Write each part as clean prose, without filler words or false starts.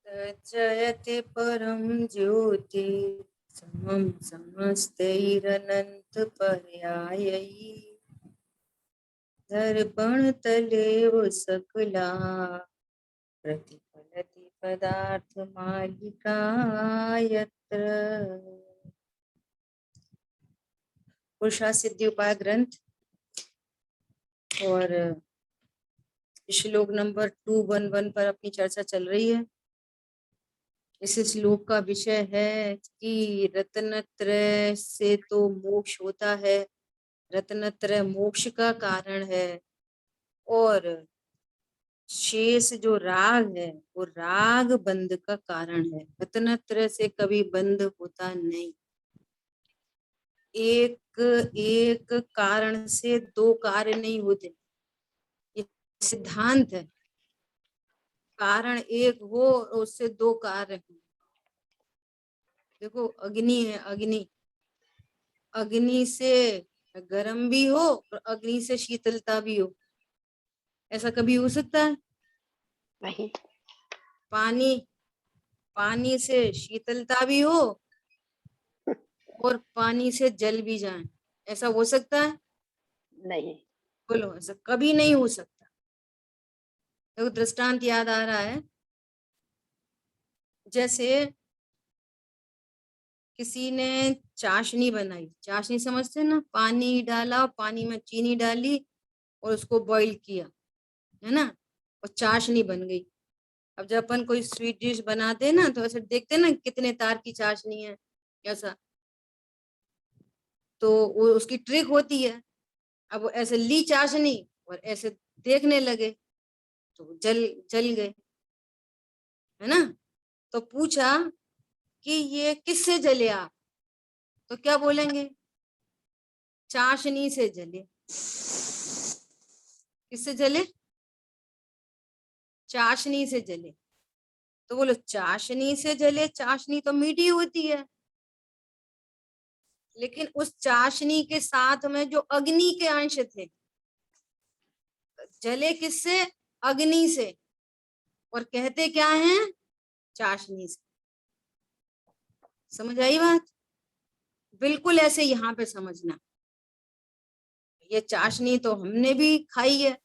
जयते परम ज्योति समम समस्तैरनंत पर्यायैः दर्पण तलेव सकला प्रतिफलति पदार्थ मालिका यत्र। पुरुषार्थ सिद्धि उपाय ग्रंथ और श्लोक नंबर 211 पर अपनी चर्चा चल रही है। इस श्लोक का विषय है कि रत्नत्रय से तो मोक्ष होता है, रत्नत्रय मोक्ष का कारण है, और शेष जो राग है वो राग बंध का कारण है। रत्नत्रय से कभी बंध होता नहीं। एक एक कारण से दो कार्य नहीं होते, ये सिद्धांत है। कारण एक हो और उससे दो कार्य हो। देखो अग्नि है, अग्नि अग्नि से गर्म भी हो और अग्नि से शीतलता भी हो, ऐसा कभी हो सकता है? नहीं। पानी पानी से शीतलता भी हो और पानी से जल भी जाए, ऐसा हो सकता है? नहीं। बोलो, ऐसा कभी नहीं हो सकता। देखो दृष्टांत याद आ रहा है, जैसे किसी ने चाशनी बनाई। चाशनी समझते हैं ना? पानी डाला, पानी में चीनी डाली और उसको बॉईल किया, है ना, और चाशनी बन गई। अब जब अपन कोई स्वीट डिश बनाते हैं ना, तो ऐसे देखते हैं ना कितने तार की चाशनी है, ऐसा। तो वो उसकी ट्रिक होती है। अब वो ऐसे ली चाशनी और ऐसे देखने लगे तो जल जल गए, है ना। तो पूछा कि ये किससे जले आप? तो क्या बोलेंगे? चाशनी से जले। किससे जले? चाशनी से जले। तो बोलो, चाशनी से जले, चाशनी तो मीठी होती है, लेकिन उस चाशनी के साथ में जो अग्नि के अंश थे, जले किससे? अग्नि से। और कहते क्या हैं? चाशनी से। समझ आई बात? बिल्कुल ऐसे यहाँ पे समझना। ये चाशनी तो हमने भी खाई है,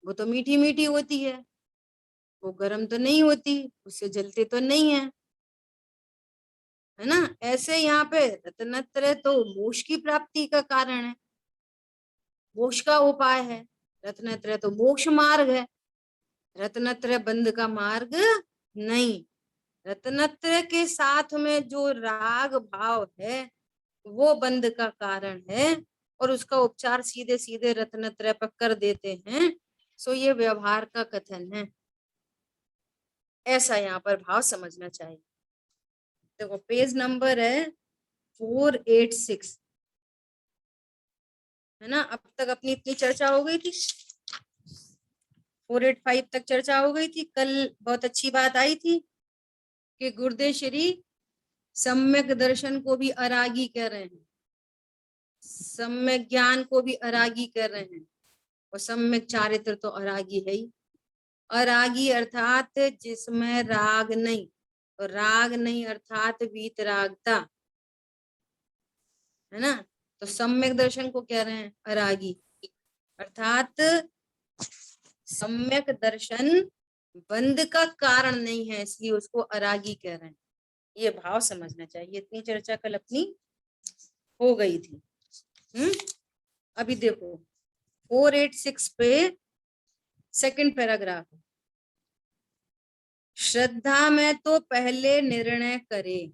वो तो मीठी मीठी होती है, वो गर्म तो नहीं होती, उससे जलते तो नहीं है, है ना। ऐसे यहाँ पे रत्नत्रय तो मोक्ष की प्राप्ति का कारण है, मोक्ष का उपाय है। रत्नत्रय तो मोक्ष मार्ग है, रत्नत्रय बंध का मार्ग नहीं। रत्नत्रय के साथ में जो राग भाव है वो बंध का कारण है, और उसका उपचार सीधे सीधे रत्नत्रय पर कर देते हैं। सो ये व्यवहार का कथन है, ऐसा यहाँ पर भाव समझना चाहिए। देखो पेज नंबर है 486, है ना। अब तक अपनी इतनी चर्चा हो गई थी, 485 तक चर्चा हो गई थी। कल बहुत अच्छी बात आई थी कि गुरुदेव श्री सम्यक दर्शन को भी अरागी कह रहे हैं, सम्यक ज्ञान को भी अरागी कर रहे हैं, और सम्यक चारित्र तो अरागी है ही। अरागी अर्थात जिसमें राग नहीं, और राग नहीं अर्थात वीतरागता, है ना। तो सम्यक दर्शन को कह रहे हैं अरागी, अर्थात सम्यक दर्शन बंध का कारण नहीं है, इसलिए उसको अरागी कह रहे हैं। ये भाव समझना चाहिए। इतनी चर्चा कल अपनी हो गई थी। अभी देखो 486 पे सेकंड पैराग्राफ, श्रद्धा में तो पहले निर्णय करे।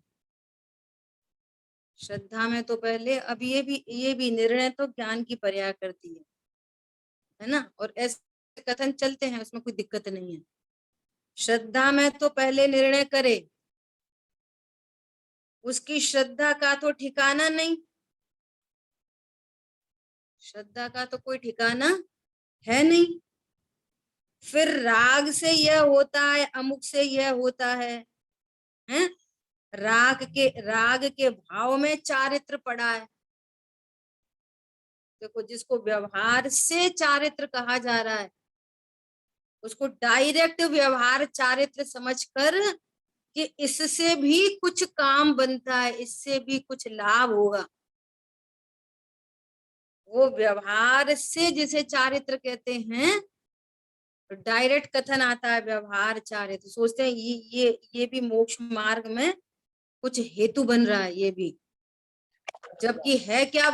श्रद्धा में तो पहले, अब ये भी निर्णय तो ज्ञान की पर्याय करती है ना। और ऐसे कथन चलते हैं, उसमें कोई दिक्कत नहीं है। श्रद्धा में तो पहले निर्णय करे, उसकी श्रद्धा का तो ठिकाना नहीं, श्रद्धा का तो कोई ठिकाना है नहीं। फिर राग से यह होता है, अमुक से यह होता है? राग के भाव में चारित्र पड़ा है। देखो जिसको व्यवहार से चारित्र कहा जा रहा है, उसको डायरेक्ट व्यवहार चारित्र समझकर कि इससे भी कुछ काम बनता है, इससे भी कुछ लाभ होगा, वो व्यवहार से जिसे चारित्र कहते हैं, तो डायरेक्ट कथन आता है व्यवहार चारित्र, सोचते हैं ये भी मोक्ष मार्ग में कुछ हेतु बन रहा है ये भी, जबकि है क्या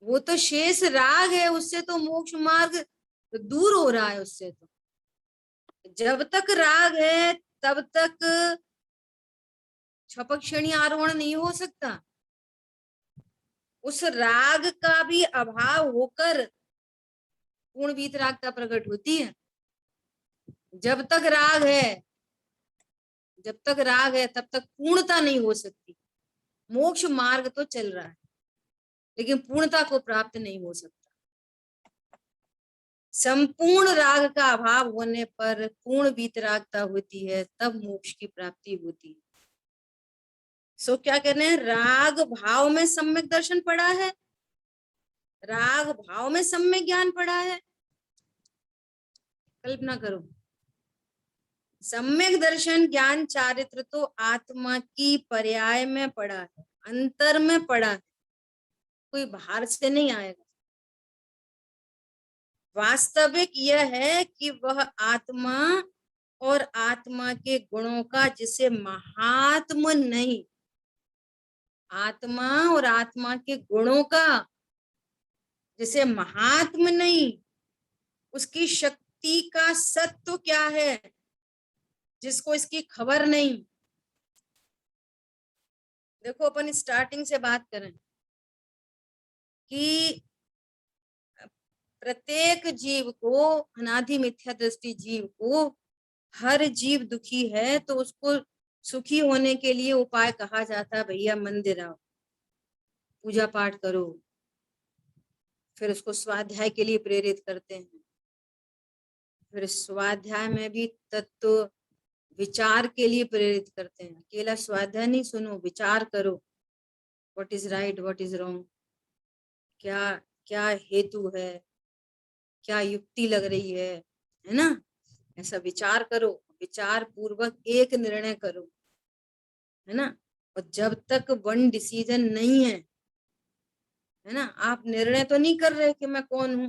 वो तो शेष राग है, उससे तो मोक्ष मार्ग दूर हो रहा है उससे। तो जब तक राग है तब तक छपक क्षणी आरोहण नहीं हो सकता, उस राग का भी अभाव होकर पूर्ण वीतरागता प्रकट होती है। जब तक राग है, जब तक राग है तब तक पूर्णता नहीं हो सकती। मोक्ष मार्ग तो चल रहा है लेकिन पूर्णता को प्राप्त नहीं हो सकता। संपूर्ण राग का अभाव होने पर पूर्ण वीतरागता होती है, तब मोक्ष की प्राप्ति होती है। सो क्या कहने हैं, राग भाव में सम्यक दर्शन पड़ा है, राग भाव में सम्यक ज्ञान पड़ा है। कल्पना करो, सम्यक दर्शन ज्ञान चारित्र तो आत्मा की पर्याय में पड़ा है, अंतर में पड़ा है, कोई बाहर से नहीं आएगा। वास्तविक यह है कि वह आत्मा और आत्मा के गुणों का जिसे महात्म नहीं, आत्मा और आत्मा के गुणों का जिसे महात्म नहीं, उसकी शक्ति का सत्व क्या है जिसको इसकी खबर नहीं। देखो अपन स्टार्टिंग से बात करें कि प्रत्येक जीव को, अनादि मिथ्या दृष्टि जीव को, हर जीव दुखी है तो उसको सुखी होने के लिए उपाय कहा जाता है, भैया मंदिर आओ, पूजा पाठ करो, फिर उसको स्वाध्याय के लिए प्रेरित करते हैं। फिर स्वाध्याय में भी तत्व विचार के लिए प्रेरित करते हैं, अकेला स्वाध्याय नहीं, सुनो विचार करो, what is right what is wrong, क्या क्या हेतु है, क्या युक्ति लग रही है ना, ऐसा विचार करो, विचार पूर्वक एक निर्णय करो, है ना। और जब तक वन डिसीजन नहीं है ना, आप निर्णय तो नहीं कर रहे कि मैं कौन हूं,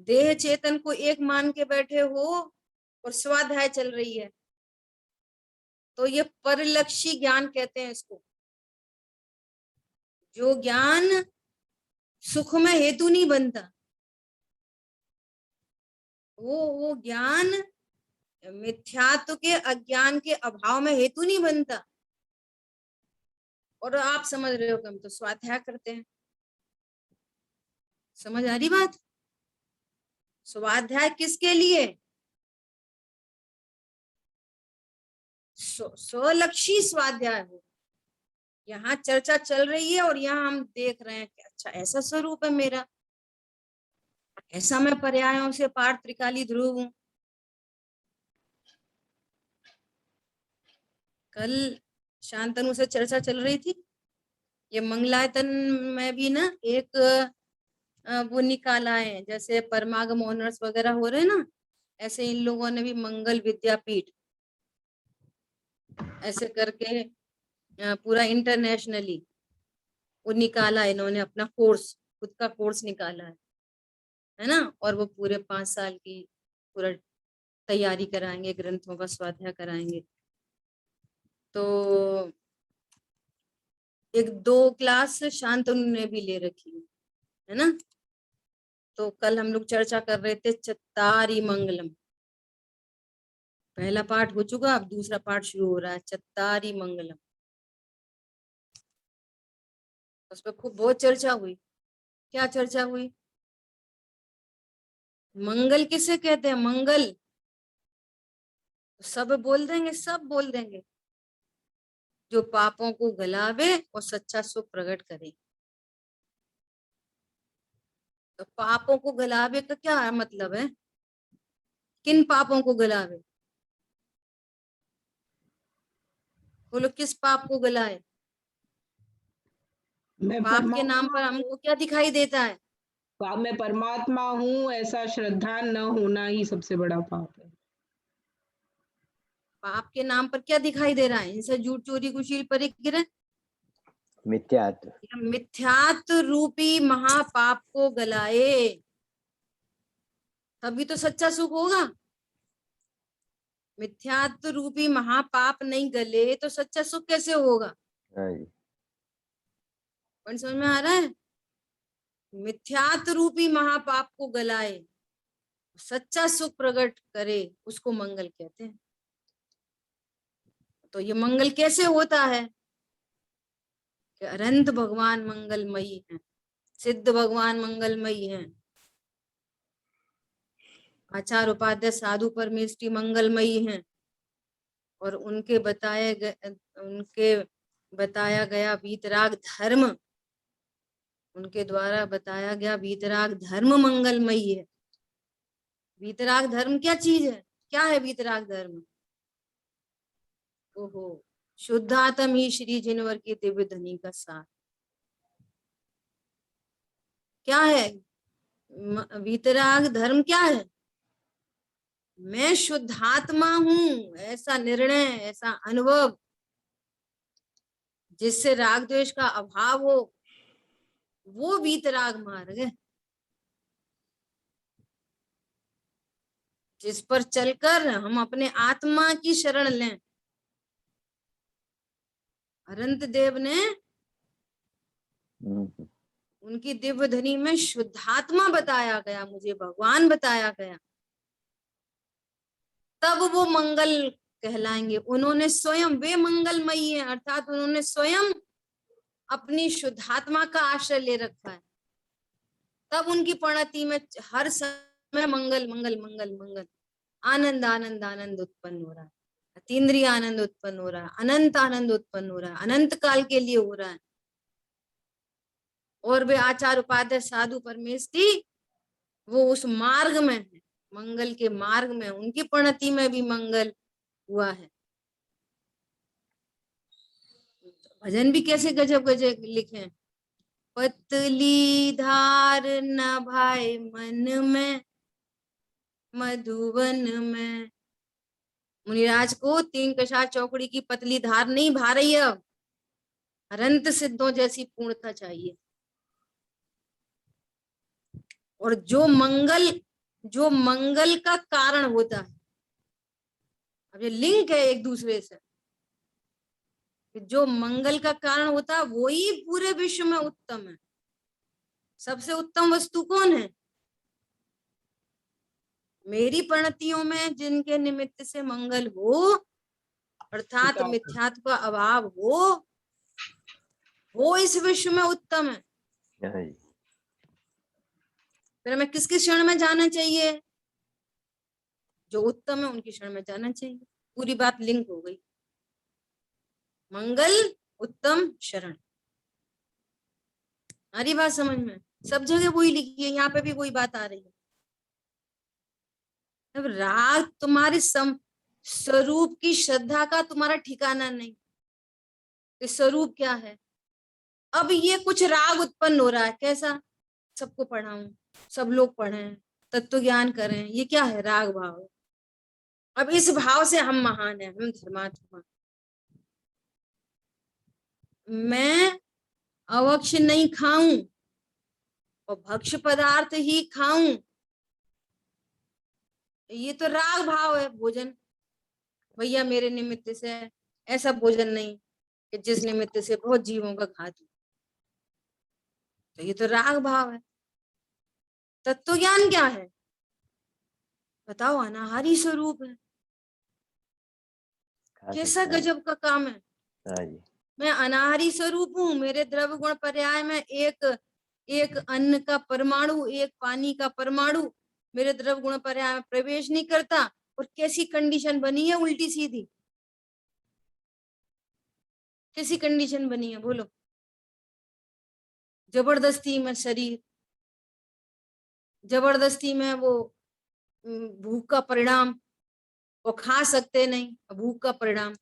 देह चेतन को एक मान के बैठे हो और स्वाध्याय चल रही है, तो ये परलक्षी ज्ञान कहते हैं इसको। जो ज्ञान सुख में हेतु नहीं बनता, वो ज्ञान मिथ्यात्व के अज्ञान के अभाव में हेतु नहीं बनता। और आप समझ रहे हो कि हम तो स्वाध्याय करते हैं, समझ आ रही बात। स्वाध्याय किसके लिए, स्वलक्षी स्वाध्याय हो। यहाँ चर्चा चल रही है और यहाँ हम देख रहे हैं कि अच्छा ऐसा स्वरूप है मेरा, ऐसा मैं पर्यायों से पार त्रिकाली ध्रुव हूं। कल शांतनु से चर्चा चल रही थी, ये मंगलायतन में भी ना एक वो निकाला है, जैसे परमागम ऑनर्स वगैरह हो रहे हैं ना, ऐसे इन लोगों ने भी मंगल विद्यापीठ ऐसे करके पूरा इंटरनेशनली वो निकाला है, इन्होंने अपना कोर्स, खुद का कोर्स निकाला है ना। और वो पूरे 5 साल की पूरा तैयारी कराएंगे, ग्रंथों का स्वाध्याय कराएंगे। तो एक 2 क्लास शांतनु ने भी ले रखी है ना। तो कल हम लोग चर्चा कर रहे थे चत्तारी मंगलम, पहला पाठ हो चुका, अब दूसरा पाठ शुरू हो रहा है, चत्तारी मंगलम। उस पर खूब बहुत चर्चा हुई। क्या चर्चा हुई, मंगल किसे कहते हैं, मंगल सब बोल देंगे, सब बोल देंगे, जो पापों को गलावे और सच्चा सुख प्रकट करे। तो पापों को गलावे का क्या मतलब है, किन पापों को गलावे, बोलो किस पाप को गलाए। मैं पाप के नाम पर हमको क्या दिखाई देता है, मैं परमात्मा हूँ ऐसा श्रद्धा न होना ही सबसे बड़ा पाप है। पाप के नाम पर क्या दिखाई दे रहा है? हिंसा, झूठ, चोरी, कुशील, परिग्रह, मिथ्यात्व। मिथ्यात्व रूपी महापाप को गलाए, तभी तो सच्चा सुख होगा। मिथ्यात्व रूपी महापाप नहीं गले तो सच्चा सुख कैसे होगा? हाँ जी। पॉइंट समझ में आ रहा है? मिथ्यात्व रूपी महापाप को गलाए, सच्चा सुख प्रकट करे, उसको मंगल कहते हैं। तो ये मंगल कैसे होता है? कि अनंत भगवान मंगलमयी हैं, सिद्ध भगवान मंगलमयी हैं, आचार्य उपाध्याय साधु परमेष्टि मंगलमयी हैं, और उनके बताया गया वीतराग धर्म, उनके द्वारा बताया गया वीतराग धर्म मंगलमयी है। वीतराग धर्म क्या चीज है? क्या है वीतराग धर्म? ओहो, शुद्धात्म ही श्री जिनवर की दिव्य धनी का सार। क्या है वीतराग धर्म? क्या है? मैं शुद्धात्मा हूं, ऐसा निर्णय, ऐसा अनुभव जिससे राग द्वेष का अभाव हो, वो वीतराग मार्ग है, जिस पर चलकर हम अपने आत्मा की शरण लें। अनंत देव ने उनकी दिव्य ध्वनि में शुद्धात्मा बताया गया, मुझे भगवान बताया गया, तब वो मंगल कहलाएंगे। उन्होंने स्वयं, वे मंगलमयी हैं, अर्थात उन्होंने स्वयं अपनी शुद्धात्मा का आश्रय ले रखा है, तब उनकी प्रणति में हर समय मंगल मंगल मंगल मंगल, आनंद आनंद आनंद उत्पन्न हो रहा है, अतीन्द्रिय आनंद उत्पन्न हो रहा है, अनंत आनंद उत्पन्न हो रहा है, अनंत काल के लिए हो रहा है। और वे आचार्य उपाध्याय साधु परमेष्टि, वो उस मार्ग में है, मंगल के मार्ग में, उनकी प्रणति में भी मंगल हुआ है। भजन भी कैसे गजब गजब लिखे, पतली धार न भाए मन में, मधुवन में। मुनिराज को तीन कषाय चौकड़ी की पतली धार नहीं भा रही है, अब अनंत सिद्धों जैसी पूर्णता चाहिए। और जो मंगल का कारण होता है, अब ये लिंक है एक दूसरे से, जो मंगल का कारण होता है वो ही पूरे विश्व में उत्तम है। सबसे उत्तम वस्तु कौन है? मेरी प्रणतियों में जिनके निमित्त से मंगल हो, अर्थात मिथ्यात्व का अभाव हो, वो इस विश्व में उत्तम है। फिर हमें किसकी शरण में जाना चाहिए? जो उत्तम है उनकी शरण में जाना चाहिए। पूरी बात लिंक हो गई, मंगल उत्तम शरण। हमारी बात समझ में? सब जगह वही लिखी है, यहाँ पे भी वही बात आ रही है। अब राग तुम्हारे स्वरूप की श्रद्धा का तुम्हारा ठिकाना नहीं, इस स्वरूप क्या है। अब ये कुछ राग उत्पन्न हो रहा है, कैसा? सबको पढ़ाऊं, सब लोग पढ़ें, तत्व ज्ञान करें, ये क्या है? राग भाव। अब इस भाव से हम महान हैं, हम धर्मात्मा। मैं अवक्ष नहीं खाऊं और भक्ष्य पदार्थ ही खाऊं, ये तो राग भाव है। भोजन, भैया मेरे निमित्त से ऐसा भोजन नहीं कि जिस निमित्त से बहुत जीवों का खा दूं, तो ये तो राग भाव है। तत्व ज्ञान क्या है बताओ? अनाहारी स्वरूप है। कैसा गजब का काम है। मैं अनाहारी स्वरूप हूँ, मेरे द्रव्य गुण पर्याय में एक अन्न का परमाणु, एक पानी का परमाणु मेरे द्रव्य गुण पर्याय में प्रवेश नहीं करता। और कैसी कंडीशन बनी है उल्टी सीधी, कैसी कंडीशन बनी है बोलो? जबरदस्ती में शरीर, जबरदस्ती में वो भूख का परिणाम, वो खा सकते नहीं, भूख का परिणाम।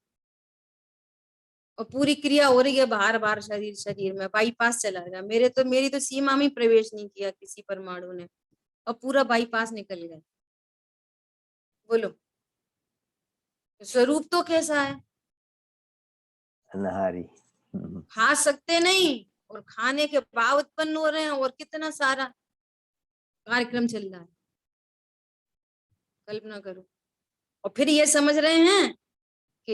और पूरी क्रिया हो रही है बाहर बाहर शरीर शरीर में, बाईपास चला गया। मेरी तो सीमा में प्रवेश नहीं किया किसी परमाणु ने, और पूरा बाईपास निकल गया। बोलो, स्वरूप तो कैसा है? अनहारी। खा सकते नहीं और खाने के भाव उत्पन्न हो रहे हैं, और कितना सारा कार्यक्रम चल रहा है, कल्पना करो। और फिर ये समझ रहे हैं कि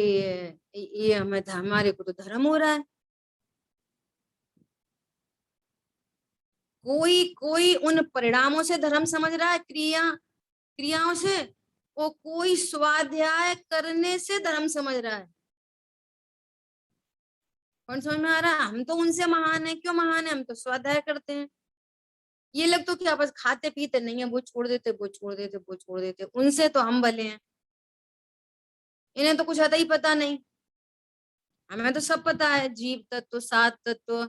ये हमारे को तो धर्म हो रहा है। कोई कोई उन परिणामों से धर्म समझ रहा है, क्रियाओं से, और कोई स्वाध्याय करने से धर्म समझ रहा है। कौन समझ में आ रहा है? हम तो उनसे महान है। क्यों महान है? हम तो स्वाध्याय करते हैं। ये लोग तो क्या बस खाते पीते नहीं है, वो छोड़ देते, वो छोड़ देते, वो छोड़ देते। उनसे तो हम भले हैं, इन्हें तो कुछ आता ही पता नहीं। हमें तो सब पता है, जीव तत्व, सात तत्व,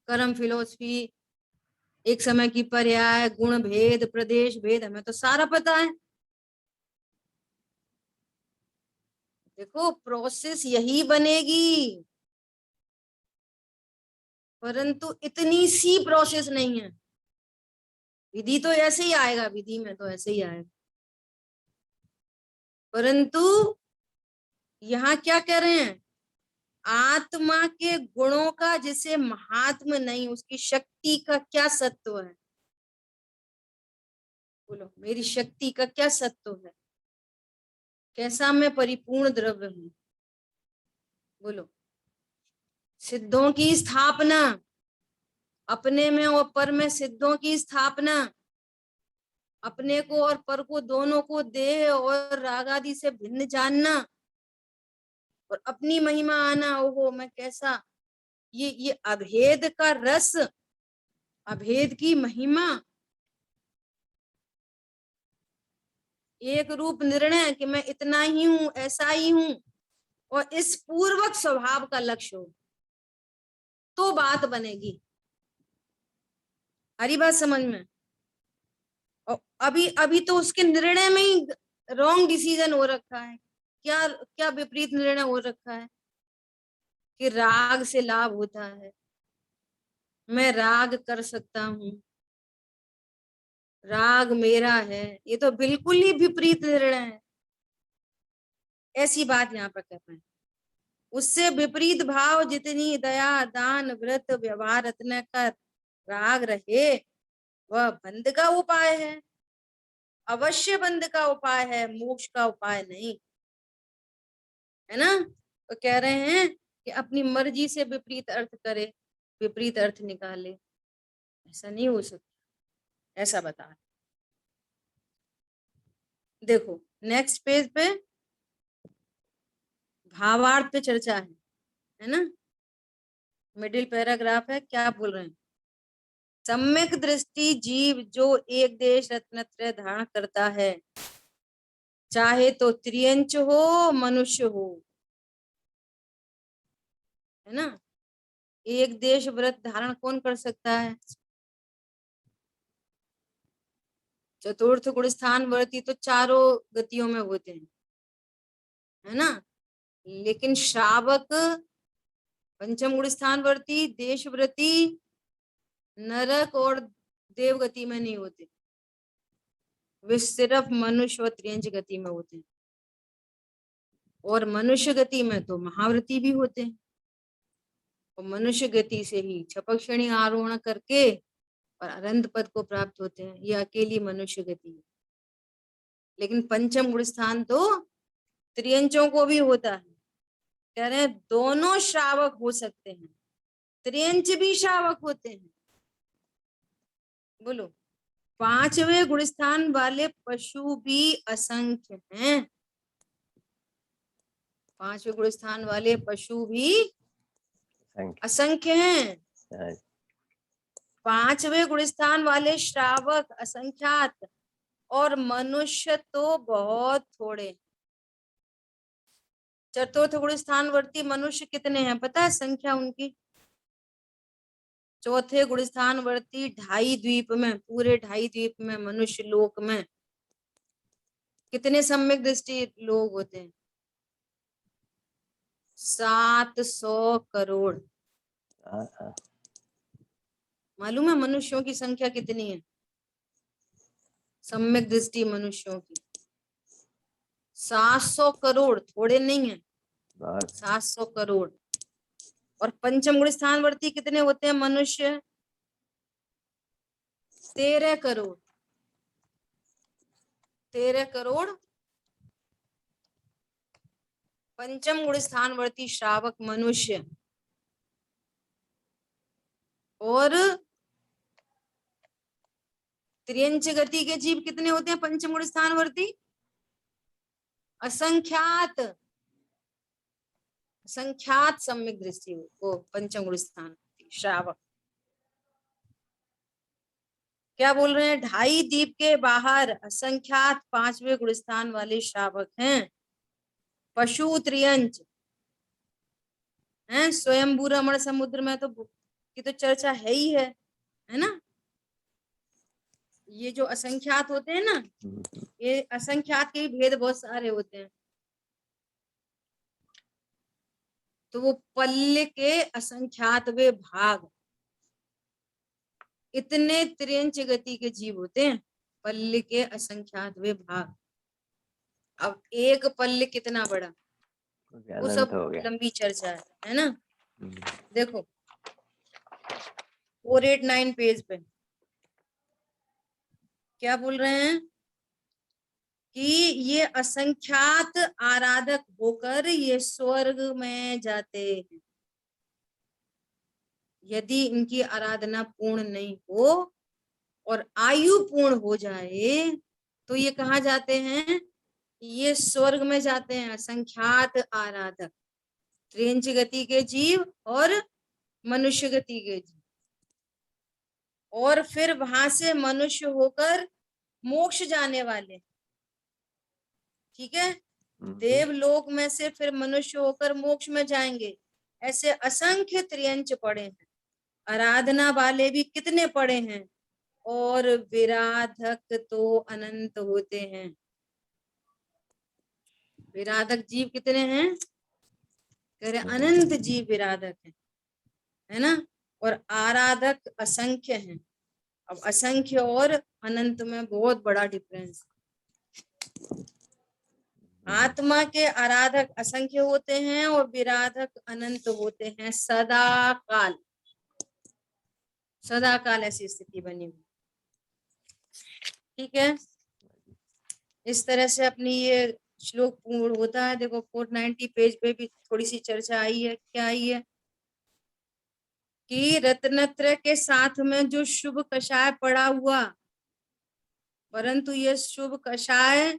कर्म फिलोसफी, एक समय की पर्याय, गुण भेद, प्रदेश भेद, हमें तो सारा पता है। देखो, प्रोसेस यही बनेगी, परंतु इतनी सी प्रोसेस नहीं है। विधि तो ऐसे ही आएगा, विधि में तो ऐसे ही आएगा, परंतु यहाँ क्या कह रहे हैं? आत्मा के गुणों का जिसे महात्म नहीं, उसकी शक्ति का क्या सत्व है? बोलो, मेरी शक्ति का क्या सत्व है? कैसा मैं परिपूर्ण द्रव्य हूं? बोलो, सिद्धों की स्थापना, अपने में और पर में सिद्धों की स्थापना, अपने को और पर को दोनों को देह और राग आदि से भिन्न जानना, और अपनी महिमा आना। ओहो, मैं कैसा, ये अभेद का रस, अभेद की महिमा, एक रूप निर्णय कि मैं इतना ही हूं, ऐसा ही हूं, और इस पूर्वक स्वभाव का लक्ष्य हो, तो बात बनेगी। हरी बात समझ में? और अभी अभी तो उसके निर्णय में ही रॉन्ग डिसीजन हो रखा है। क्या क्या विपरीत निर्णय हो रखा है कि राग से लाभ होता है, मैं राग कर सकता हूं, राग मेरा है। ये तो बिल्कुल ही विपरीत निर्णय है। ऐसी बात यहाँ पर कर रहे हैं। उससे विपरीत भाव जितनी दया, दान, व्रत, व्यवहार, रत्न का राग रहे, वह बंध का उपाय है, अवश्य बंध का उपाय है, मोक्ष का उपाय नहीं है ना। तो कह रहे हैं कि अपनी मर्जी से विपरीत अर्थ करे, विपरीत अर्थ निकाले, ऐसा नहीं हो सकता, ऐसा बता रहे। देखो नेक्स्ट पेज पे भावार्थ पे चर्चा है ना। मिडिल पैराग्राफ है, क्या बोल रहे हैं? सम्यक दृष्टि जीव जो एक देश रत्नत्रय धारण करता है, चाहे तो त्रियंच हो, मनुष्य हो, है ना। एक देश व्रत धारण कौन कर सकता है? चतुर्थ गुण स्थान वर्ती तो चारों गतियों में होते हैं, है ना। लेकिन श्रावक पंचम गुण स्थान वर्ती, देशव्रती, नरक और देवगति में नहीं होते, वे सिर्फ मनुष्य और त्रियंच गति में होते हैं। और मनुष्य गति में तो महाव्रती भी होते हैं, और मनुष्य गति से ही छपक श्रेणी आरोहण करके और अनंत पद को प्राप्त होते हैं। ये अकेली मनुष्य गति है। लेकिन पंचम गुण स्थान तो त्रियंचों को भी होता है। कह रहे हैं दोनों श्रावक हो सकते हैं, त्रियंच भी श्रावक होते हैं। बोलो, पांचवें गुण स्थान वाले पशु भी असंख्य हैं, पांचवें गुण स्थान वाले पशु भी असंख्य हैं। पांचवें गुण स्थान वाले श्रावक असंख्यात, और मनुष्य तो बहुत थोड़े। चतुर्थ गुण स्थान वर्ती मनुष्य कितने हैं पता है संख्या उनकी? चौथे गुण स्थान वर्ती 2.5 द्वीप में, पूरे 2.5 द्वीप में, मनुष्य लोक में कितने सम्यक दृष्टि लोग होते हैं? 700 करोड़। हाँ, मालूम है मनुष्यों की संख्या कितनी है? सम्यक दृष्टि मनुष्यों की 700 करोड़, थोड़े नहीं है, बहुत 700 करोड़। और पंचम गुण स्थानवर्ती कितने होते हैं मनुष्य? 13 करोड़। 13 करोड़ पंचम गुण स्थानवर्ती श्रावक मनुष्य। और त्रियंच गति के जीव कितने होते हैं पंचम गुण स्थानवर्ती? असंख्यात। असंख्यात सम्यक दृष्टि वो पंचम गुण स्थान श्रावक। क्या बोल रहे हैं? 2.5 दीप के बाहर असंख्यात 5वें गुण स्थान वाले श्रावक हैं। पशु त्रियंच है। स्वयंभू रमण समुद्र में तो की तो चर्चा है ही है ना। ये जो असंख्यात होते हैं ना, ये असंख्यात के भी भेद बहुत सारे होते हैं। तो वो पल्ले के असंख्यात वे भाग, इतने त्रियंच गति के जीव होते हैं। पल्ले के असंख्यात वे भाग। अब एक पल्ले कितना बड़ा, वो अनंत सब हो गया। लंबी चर्चा है ना। देखो 489 पेज पे क्या बोल रहे हैं कि ये असंख्यात आराधक होकर ये स्वर्ग में जाते हैं। यदि इनकी आराधना पूर्ण नहीं हो और आयु पूर्ण हो जाए तो ये कहाँ जाते हैं? ये स्वर्ग में जाते हैं। असंख्यात आराधक, त्रियंच गति के जीव और मनुष्य गति के जीव। और फिर वहां से मनुष्य होकर मोक्ष जाने वाले, ठीक है। देवलोक में से फिर मनुष्य होकर मोक्ष में जाएंगे। ऐसे असंख्य त्रियंच पड़े हैं। आराधना वाले भी कितने पड़े हैं, और विराधक तो अनंत होते हैं। विराधक जीव कितने हैं? कह रहे अनंत जीव विराधक है ना। और आराधक असंख्य हैं। अब असंख्य और अनंत में बहुत बड़ा डिफरेंस। आत्मा के आराधक असंख्य होते हैं और विराधक अनंत होते हैं। सदा काल, सदा काल ऐसी स्थिति बनी हुई, ठीक है। इस तरह से अपनी ये श्लोक पूर्ण होता है। देखो 490 पेज पे भी थोड़ी सी चर्चा आई है। क्या आई है कि रत्नत्र के साथ में जो शुभ कषाय पड़ा हुआ, परंतु ये शुभ कषाय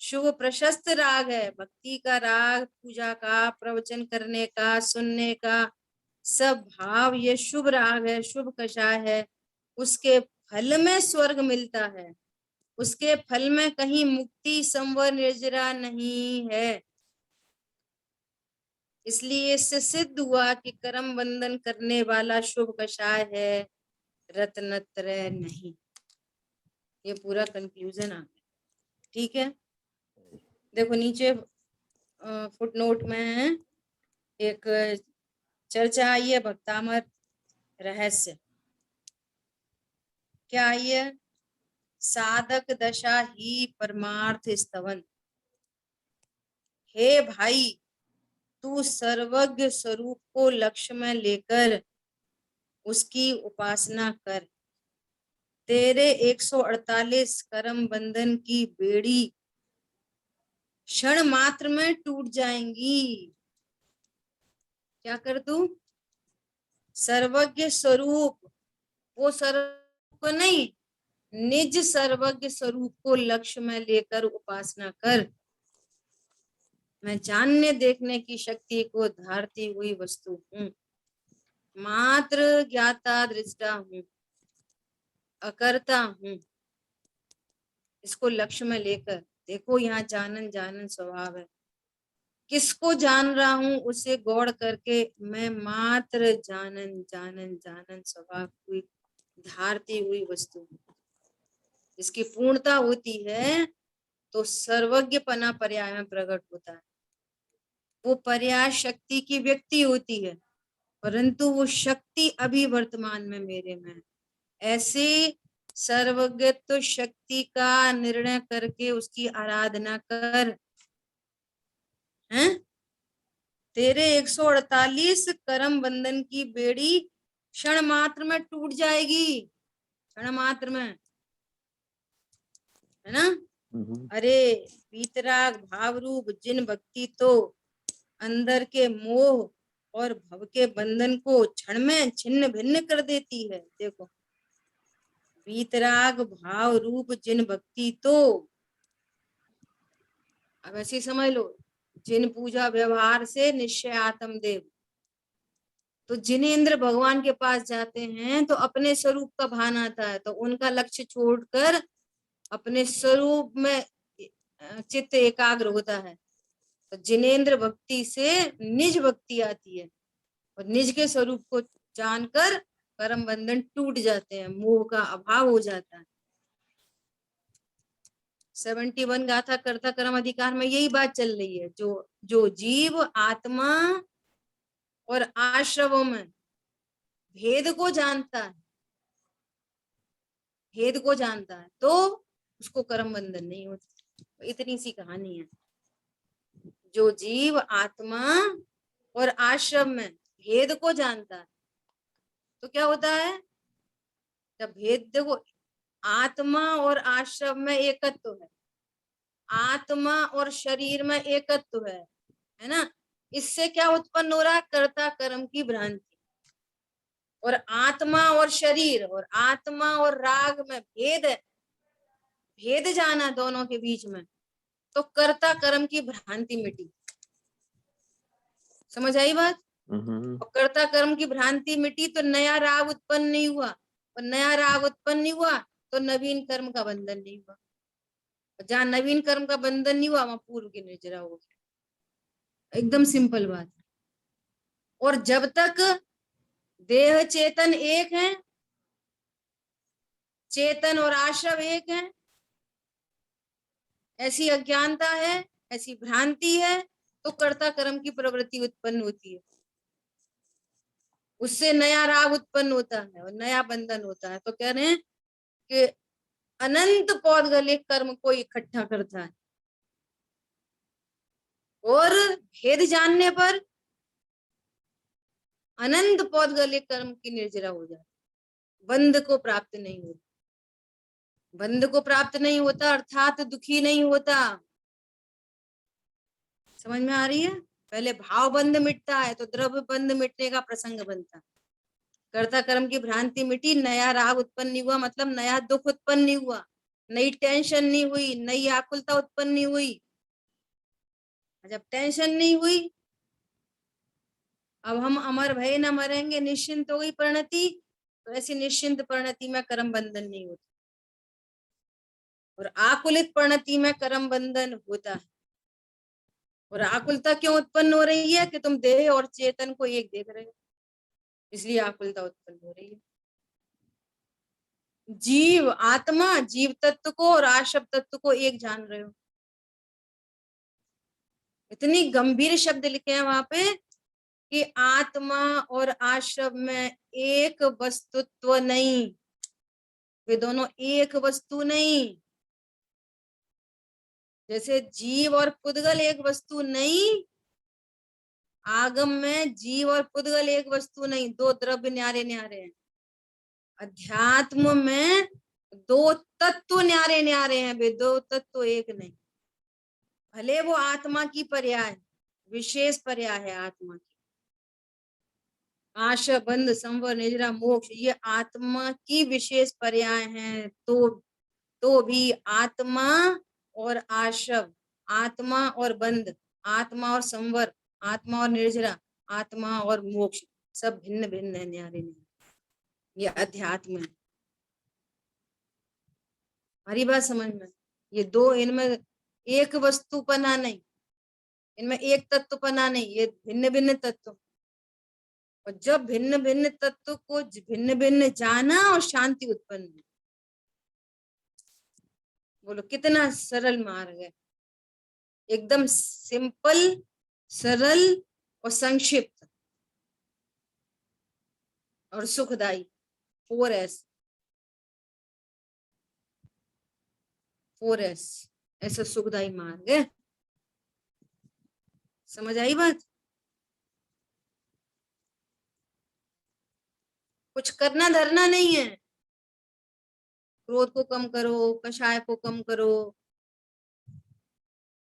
शुभ प्रशस्त राग है। भक्ति का राग, पूजा का, प्रवचन करने का, सुनने का सब भाव, ये शुभ राग है, शुभ कषाय है। उसके फल में स्वर्ग मिलता है। उसके फल में कहीं मुक्ति, संवर, निर्जरा नहीं है। इसलिए इससे सिद्ध हुआ कि कर्म बंधन करने वाला शुभ कषाय है, रत्नत्रय नहीं। ये पूरा कंक्लूजन आ गया, ठीक है। देखो नीचे फुटनोट में है एक चर्चा आई है भक्तामर रहस्य। क्या आई है? साधक दशा ही परमार्थ स्तवन। हे भाई, तू सर्वज्ञ स्वरूप को लक्ष्य में लेकर उसकी उपासना कर। तेरे 148 कर्म बंधन की बेड़ी क्षण मात्र में टूट जाएंगी। क्या कर तू? सर्वज्ञ स्वरूप, वो सर्व को नहीं, निज सर्वज्ञ स्वरूप को लक्ष्य में लेकर उपासना कर। मैं जानने देखने की शक्ति को धारती हुई वस्तु हूँ, मात्र ज्ञाता दृष्टा हूँ, अकर्ता हूँ। इसको लक्ष्य में लेकर देखो, यहाँ जानन जानन स्वभाव है। किसको जान रहा हूँ उसे गौड़ करके मैं मात्र जानन जानन जानन स्वभाव हुई धारती हुई वस्तु हूँ। इसकी पूर्णता होती है तो सर्वज्ञपना पर्याय में प्रकट होता है। वो पर्याय शक्ति की व्यक्ति होती है, परंतु वो शक्ति अभी वर्तमान में मेरे में है। ऐसे सर्वज्ञत्व शक्ति का निर्णय करके उसकी आराधना कर, हैं? तेरे 148 कर्म बंधन की बेड़ी क्षण मात्र में टूट जाएगी, क्षण मात्र में, है ना। अरे वीतराग भाव रूप जिन भक्ति तो अंदर के मोह और भव के बंधन को क्षण में छिन्न भिन्न कर देती है। देखो, वीतराग भाव रूप जिन भक्ति तो, अब ऐसे समझ लो, जिन पूजा व्यवहार से निश्चय आत्मदेव, तो जिनेंद्र भगवान के पास जाते हैं तो अपने स्वरूप का भान आता है, तो उनका लक्ष्य छोड़कर अपने स्वरूप में चित्त एकाग्र होता है। तो जिनेंद्र भक्ति से निज भक्ति आती है, और निज के स्वरूप को जानकर कर्म बंधन टूट जाते हैं, मोह का अभाव हो जाता है। 71 गाथा कर्ता कर्म अधिकार में यही बात चल रही है। जो जीव आत्मा और आश्रवों में भेद को जानता है, भेद को जानता है, तो उसको कर्म बंधन नहीं होता। तो इतनी सी कहानी है। जो जीव आत्मा और आश्रम में भेद को जानता है, तो क्या होता है, जब भेद, देखो आत्मा और आश्रम में एकत्व है, आत्मा और शरीर में एकत्व है ना। इससे क्या उत्पन्न हो रहा है, कर्ता कर्म की भ्रांति। और आत्मा और शरीर और आत्मा और राग में भेद है, भेद जाना दोनों के बीच में, तो कर्ता कर्म की भ्रांति मिटी। समझ आई बात। और कर्ता कर्म की भ्रांति मिटी तो नया राग उत्पन्न नहीं हुआ, और नया राग उत्पन्न नहीं हुआ तो नवीन कर्म का बंधन नहीं हुआ। जहां नवीन कर्म का बंधन नहीं हुआ वहां पूर्व की निर्जरा हो गया। एकदम सिंपल बात। और जब तक देह चेतन एक है, चेतन और आश्रव एक है, ऐसी अज्ञानता है, ऐसी भ्रांति है, तो कर्ता कर्म की प्रवृत्ति उत्पन्न होती है। उससे नया राग उत्पन्न होता है और नया बंधन होता है। तो कह रहे हैं कि अनंत पौद्गलिक कर्म को इकट्ठा करता है, और भेद जानने पर अनंत पौद्गलिक कर्म की निर्जरा हो जाती, बंध को प्राप्त नहीं होता। बंध को प्राप्त नहीं होता अर्थात दुखी नहीं होता। समझ में आ रही है। पहले भाव बंध मिटता है तो द्रव्य बंध मिटने का प्रसंग बनता है। कर्ता कर्म की भ्रांति मिटी, नया राग उत्पन्न नहीं हुआ, मतलब नया दुख उत्पन्न नहीं हुआ, नई टेंशन नहीं हुई, नई आकुलता उत्पन्न नहीं हुई। जब टेंशन नहीं हुई, अब हम अमर भय न मरेंगे, निश्चिंत हो गई परिणति, तो ऐसी निश्चिंत परिणति में कर्म बंधन नहीं होता। और आकुलित परिणति में कर्म बंधन होता है। और आकुलता क्यों उत्पन्न हो रही है, कि तुम देह और चेतन को एक देख रहे हो, इसलिए आकुलता उत्पन्न हो रही है। जीव आत्मा, जीव तत्व को और आश्रव तत्व को एक जान रहे हो। इतनी गंभीर शब्द लिखे हैं वहां पे कि आत्मा और आश्रव में एक वस्तुत्व नहीं, वे दोनों एक वस्तु नहीं। जैसे जीव और पुद्गल एक वस्तु नहीं, आगम में जीव और पुद्गल एक वस्तु नहीं, दो द्रव्य न्यारे न्यारे हैं। अध्यात्म में दो तत्व न्यारे न्यारे हैं, वे दो तत्व एक नहीं। भले वो आत्मा की पर्याय, विशेष पर्याय है आत्मा की। आशा बंध संवर निजरा मोक्ष ये आत्मा की विशेष पर्याय हैं, तो भी आत्मा और आशव, आत्मा और बंध, आत्मा और संवर, आत्मा और निर्जरा, आत्मा और मोक्ष सब भिन्न भिन्न है, न्यारे न्यारे। ये अध्यात्म है। हमारी बात समझ में। ये दो, इनमें एक वस्तुपना नहीं, इनमें एक तत्वपना नहीं, ये भिन्न भिन्न तत्व। और जब भिन्न भिन्न तत्व को भिन्न भिन्न जाना और शांति उत्पन्न हुई। बोलो कितना सरल मार्ग है, एकदम सिंपल सरल और संक्षिप्त और सुखदाई, 4S, 4S, ऐसा सुखदाई मार्ग है। समझ आई बात? कुछ करना धरना नहीं है। क्रोध को कम करो, कषाय को कम करो,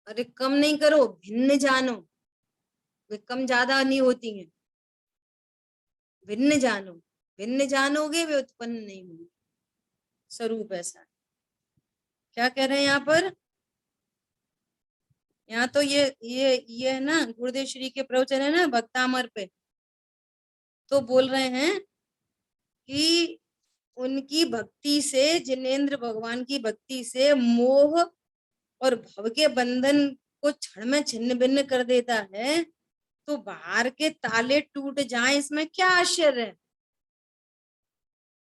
अरे कम नहीं करो, भिन्न जानो। वे कम ज्यादा नहीं होती हैं, भिन्न जानो। भिन्न जानोगे वे उत्पन्न नहीं होंगे। स्वरूप ऐसा है। क्या कह रहे हैं यहाँ पर? यहाँ तो ये है ना, गुरुदेव श्री के प्रवचन है ना भक्तामर पे, तो बोल रहे हैं कि उनकी भक्ति से, जिनेंद्र भगवान की भक्ति से मोह और भव के बंधन को क्षण में छिन्न भिन्न कर देता है, तो बाहर के ताले टूट जाएं, इसमें क्या आश्चर्य है?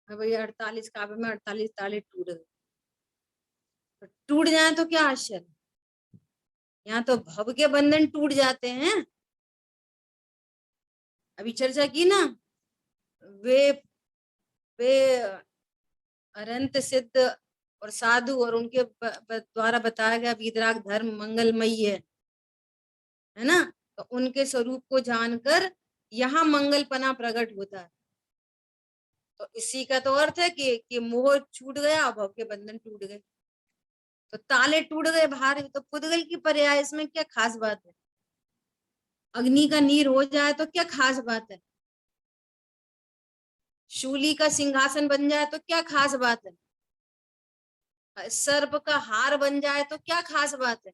भाई 48 काव्य में 48 ताले टूट गए, तो टूट जाए तो क्या आश्चर्य? यहाँ तो भव के बंधन टूट जाते हैं। अभी चर्चा की ना, वे अनंत सिद्ध और साधु और उनके द्वारा बताया गया वीतराग धर्म मंगलमयी है ना, तो उनके स्वरूप को जानकर यहाँ मंगलपना प्रकट होता है। तो इसी का तो अर्थ है कि मोह छूट गया, भव के बंधन टूट गए, तो ताले टूट गए बाहर, तो पुद्गल की पर्याय, इसमें क्या खास बात है? अग्नि का नीर हो जाए तो क्या खास बात है? शूली का सिंहासन बन जाए तो क्या खास बात है? सर्प का हार बन जाए तो क्या खास बात है?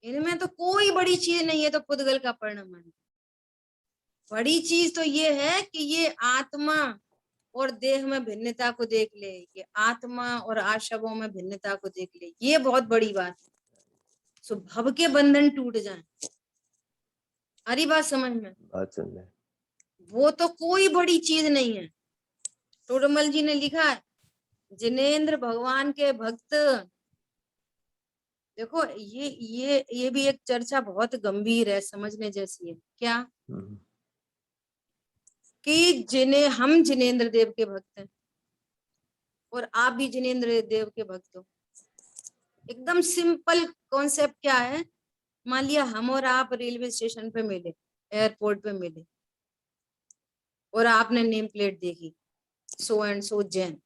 इनमें तो कोई बड़ी चीज नहीं है, तो पुद्गल का परिणाम है। बड़ी चीज तो ये है कि ये आत्मा और देह में भिन्नता को देख ले, ये आत्मा और आशवों में भिन्नता को देख ले, ये बहुत बड़ी बात है। सो भव के बंधन टूट जाए, अरे बात समझ में? बात सुन रहे। वो तो कोई बड़ी चीज नहीं है। टोडरमल जी ने लिखा है, जिनेंद्र भगवान के भक्त, देखो ये भी एक चर्चा बहुत गंभीर है, समझने जैसी है। क्या? कि हम जिनेंद्र देव के भक्त हैं और आप भी जिनेंद्र देव के भक्त हो। एकदम सिंपल कॉन्सेप्ट क्या है? मान लिया हम और आप रेलवे स्टेशन पे मिले, एयरपोर्ट पे मिले, और आपने नेम प्लेट देखी, सो एंड सो जैन,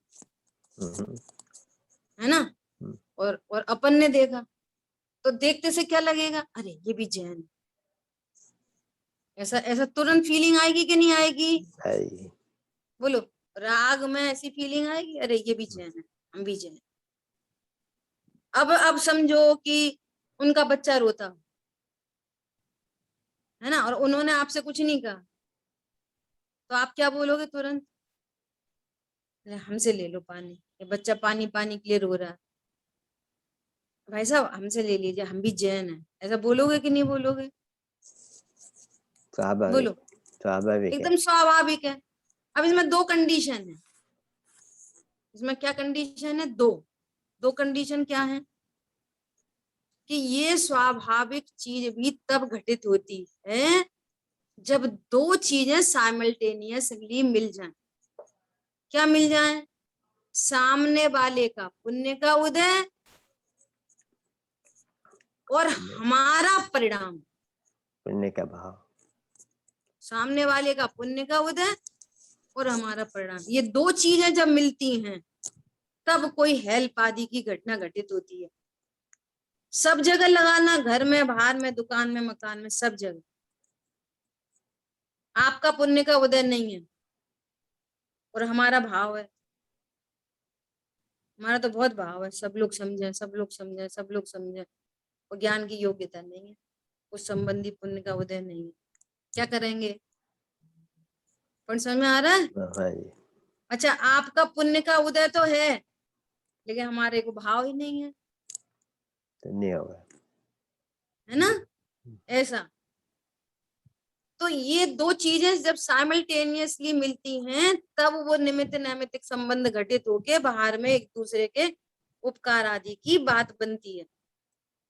है ना, और अपन ने देखा, तो देखते से क्या लगेगा? अरे ये भी जैन। ऐसा ऐसा तुरंत फीलिंग आएगी कि नहीं आएगी? बोलो, राग में ऐसी फीलिंग आएगी, अरे ये भी जैन है, हम भी जैन। अब समझो कि उनका बच्चा रोता है ना, और उन्होंने आपसे कुछ नहीं कहा, तो आप क्या बोलोगे तुरंत? हमसे ले लो पानी, ये बच्चा पानी पानी के लिए रो रहा है, भाई साहब हमसे ले लीजिए, हम भी जैन है। ऐसा बोलोगे कि नहीं बोलोगे? बोलो, स्वाभाविक एकदम स्वाभाविक है। अब इसमें दो कंडीशन है। इसमें क्या कंडीशन है? दो कंडीशन क्या है? कि ये स्वाभाविक चीज भी तब घटित होती है जब दो चीजें साइमल्टेनियसली मिल जाएं। क्या मिल जाए? सामने वाले का पुण्य का उदय और हमारा परिणाम, पुण्य का भाव। सामने वाले का पुण्य का उदय और हमारा परिणाम, ये दो चीजें जब मिलती हैं तब कोई हेल्प आदि की घटना घटित होती है। सब जगह लगाना, घर में, बाहर में, दुकान में, मकान में, सब जगह। आपका पुण्य का उदय नहीं है और हमारा भाव है, हमारा तो बहुत भाव है, सब लोग समझे, सब लोग समझे, सब लोग समझे, और ज्ञान की योग्यता नहीं है, उस संबंधी पुण्य का उदय नहीं है। क्या करेंगे? पर समझ में आ रहा है? अच्छा, आपका पुण्य का उदय तो है, लेकिन हमारे को भाव ही नहीं है, तो नहीं होगा, है ना? ऐसा। तो ये दो चीजें जब साइमल्टेनियसली मिलती हैं तब वो निमित्त नैमित्तिक संबंध घटित होके बाहर में एक दूसरे के उपकार आदि की बात बनती है।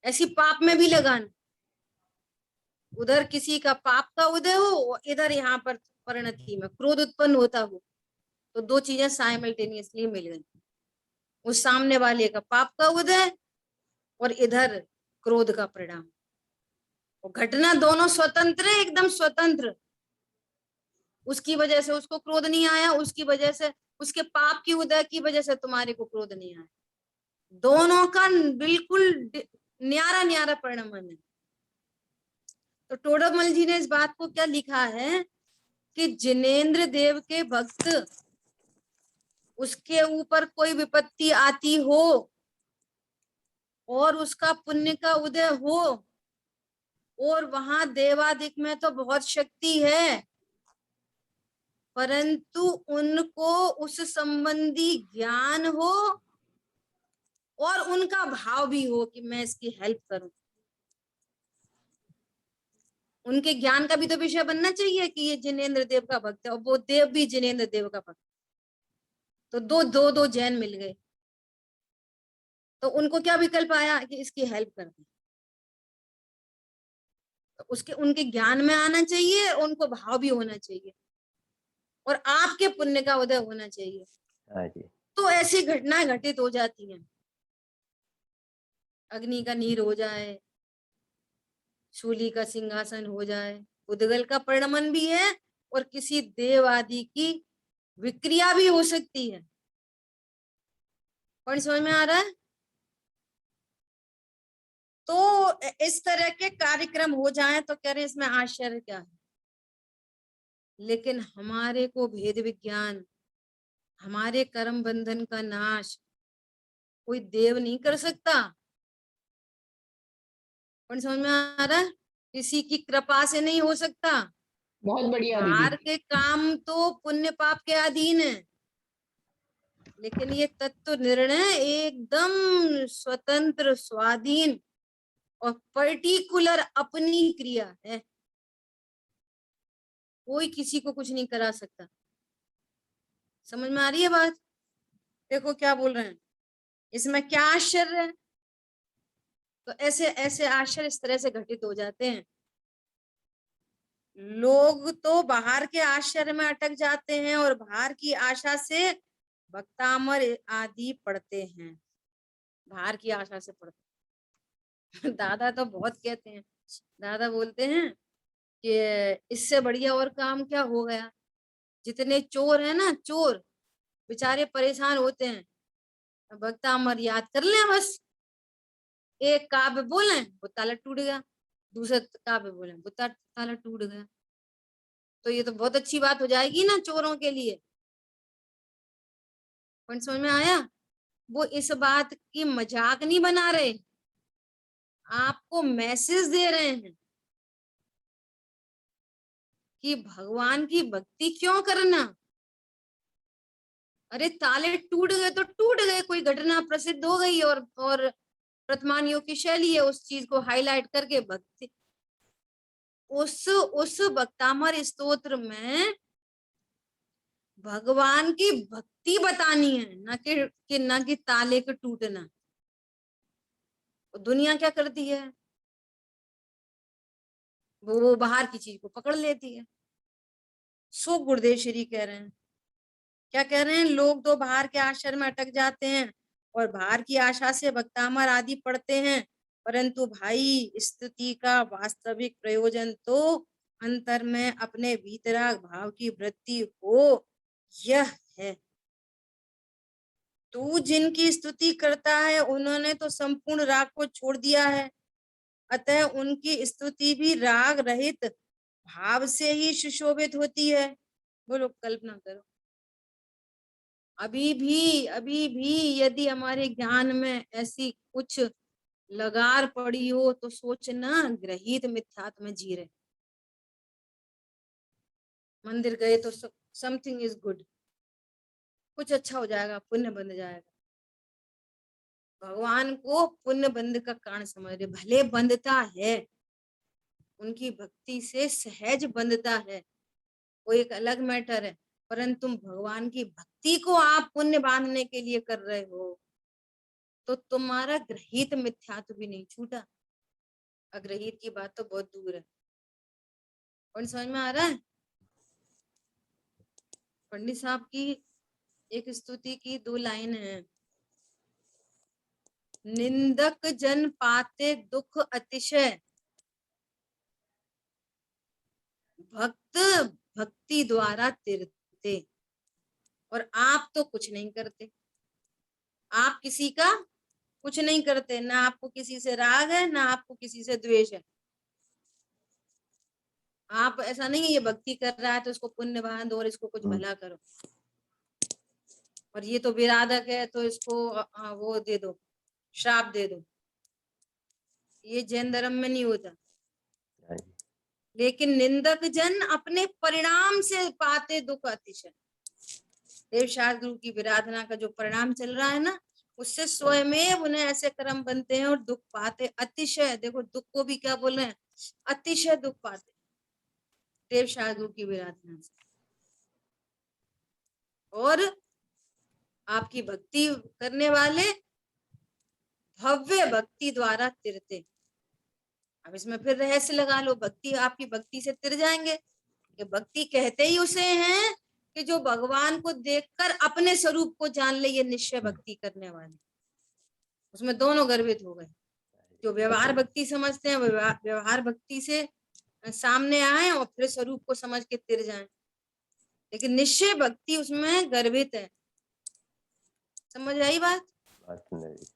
ऐसी पाप में भी लगाना, उधर किसी का पाप का उदय हो और इधर यहाँ पर परिणति में क्रोध उत्पन्न होता हो, तो दो चीजें साइमल्टेनियसली मिल गई। उस सामने वाले का पाप का उदय और इधर क्रोध का परिणाम। और घटना दोनों स्वतंत्र है, एकदम स्वतंत्र। उसकी वजह से उसको क्रोध नहीं आया, उसकी वजह से उसके पाप की उदय की वजह से तुम्हारे को क्रोध नहीं आया। दोनों का बिल्कुल न्यारा न्यारा परिणाम है। तो टोडरमल जी ने इस बात को क्या लिखा है कि जिनेंद्र देव के भक्त, उसके ऊपर कोई विपत्ति आती हो और उसका पुण्य का उदय हो, और वहां देवादिक में तो बहुत शक्ति है, परंतु उनको उस संबंधी ज्ञान हो और उनका भाव भी हो कि मैं इसकी हेल्प करूं। उनके ज्ञान का भी तो विषय बनना चाहिए कि ये जिनेंद्र देव का भक्त है और वो देव भी जिनेंद्र देव का भक्त। तो दो जैन मिल गए, तो उनको क्या विकल्प आया कि इसकी हेल्प कर दें। तो उसके उनके ज्ञान में आना चाहिए, उनको भाव भी होना चाहिए और आपके पुण्य का उदय होना चाहिए। हाँ जी। तो ऐसी घटनाएं घटित हो जाती हैं। अग्नि का नीर हो जाए, शूली का सिंहासन हो जाए, उद्गल का परिणमन भी है और किसी देव आदि की विक्रिया भी हो सकती है। कौन समझ में आ रहा है? तो इस तरह के कार्यक्रम हो जाएं तो कह रहे हैं इसमें आश्चर्य क्या है। लेकिन हमारे को भेद विज्ञान, हमारे कर्म बंधन का नाश कोई देव नहीं कर सकता। कौन समझ में आ रहा है? किसी की कृपा से नहीं हो सकता। बहुत बढ़िया बाहर दीदी। के काम तो पुण्य पाप के अधीन है, लेकिन ये तत्व निर्णय एकदम स्वतंत्र, स्वाधीन और पर्टिकुलर अपनी क्रिया है। कोई किसी को कुछ नहीं करा सकता। समझ में आ रही है बात? देखो क्या बोल रहे हैं, इसमें क्या आश्चर्य है। तो ऐसे ऐसे आश्चर्य इस तरह से घटित हो जाते हैं। लोग तो बाहर के आश्चर्य में अटक जाते हैं और बाहर की आशा से भक्तामर आदि पढ़ते हैं, बाहर की आशा से पढ़ते हैं। दादा तो बहुत कहते हैं, दादा बोलते हैं कि इससे बढ़िया और काम क्या हो गया। जितने चोर हैं ना, चोर बेचारे परेशान होते हैं, भक्तामर याद कर लें बस। एक काव्य बोले वो ताला टूट गया, दूसरा काव्य बोले वो ताला टूट गया। तो ये तो बहुत अच्छी बात हो जाएगी ना चोरों के लिए। पॉइंट समझ में आया? वो इस बात की मजाक नहीं बना रहे, आपको मैसेज दे रहे हैं कि भगवान की भक्ति क्यों करना। अरे ताले टूट गए तो टूट गए, कोई घटना प्रसिद्ध हो गई और वर्तमानियों की शैली है उस चीज को हाईलाइट करके भक्ति, उस भक्तामर स्तोत्र में भगवान की भक्ति बतानी है, ना कि ताले के टूटना। दुनिया क्या करती है, वो बाहर की चीज को पकड़ लेती है। सो गुरुदेव श्री कह रहे हैं, क्या कह रहे हैं, लोग तो बाहर के आश्रम में अटक जाते हैं और बाहर की आशा से भक्तामर आदि पढ़ते हैं, परंतु भाई स्तुति का वास्तविक प्रयोजन तो अंतर में अपने भीतराग भाव की वृद्धि हो, यह है। तू जिनकी स्तुति करता है उन्होंने तो संपूर्ण राग को छोड़ दिया है, अतः उनकी स्तुति भी राग रहित भाव से ही सुशोभित होती है। बोलो, कल्पना करो, अभी भी यदि हमारे ज्ञान में ऐसी कुछ लगार पड़ी हो तो सोचना ग्रहित मिथ्यात्व में जी रहे। मंदिर गए तो समथिंग इज गुड, कुछ अच्छा हो जाएगा, पुण्य बंध जाएगा। भगवान को पुण्य बंध का कारण समझ रहे, भले बंधता है, उनकी भक्ति से सहज बंधता है, वो एक अलग मैटर है, परंतु भगवान की भक्ति को आप पुण्य बांधने के लिए कर रहे हो तो तुम्हारा ग्रहित मिथ्यात्व भी नहीं छूटा। अग्रहित की बात तो बहुत दूर है। और समझ में आ रहा है? पंडित साहब की एक स्तुति की 2 लाइन है। निंदक जन पाते दुख अतिशय, भक्त भक्ति द्वारा तिरते। और आप तो कुछ नहीं करते, आप किसी का कुछ नहीं करते, ना आपको किसी से राग है ना आपको किसी से द्वेष है। आप ऐसा नहीं है ये भक्ति कर रहा है तो इसको पुण्य बांध और इसको कुछ भला करो, और ये तो विराधक है तो इसको वो दे दो, श्राप दे दो। ये जैन धर्म में नहीं होता। हाँ जी, लेकिन निंदक जन अपने परिणाम से पाते दुख अतिशय। देव शास्त्र गुरु की विराधना का जो परिणाम चल रहा है ना, उससे स्वयं उन्हें ऐसे कर्म बनते हैं और दुख पाते अतिशय। देखो दुख को भी क्या बोल रहे हैं, अतिशय दुख पाते देव शास्त्र गुरु की विराधना से। और आपकी भक्ति करने वाले भव्य भक्ति द्वारा तिरते। अब इसमें फिर रहस्य लगा लो, भक्ति आपकी भक्ति से तिर जाएंगे। कि भक्ति कहते ही उसे हैं कि जो भगवान को देखकर अपने स्वरूप को जान ले, ये निश्चय भक्ति करने वाले। उसमें दोनों गर्भित हो गए। जो व्यवहार भक्ति समझते हैं व्यवहार भक्ति से सामने आए और फिर स्वरूप को समझ के तिर जाएं। लेकिन निश्चय भक्ति उसमें गर्भित है। समझ आई बात? बात सुन रही।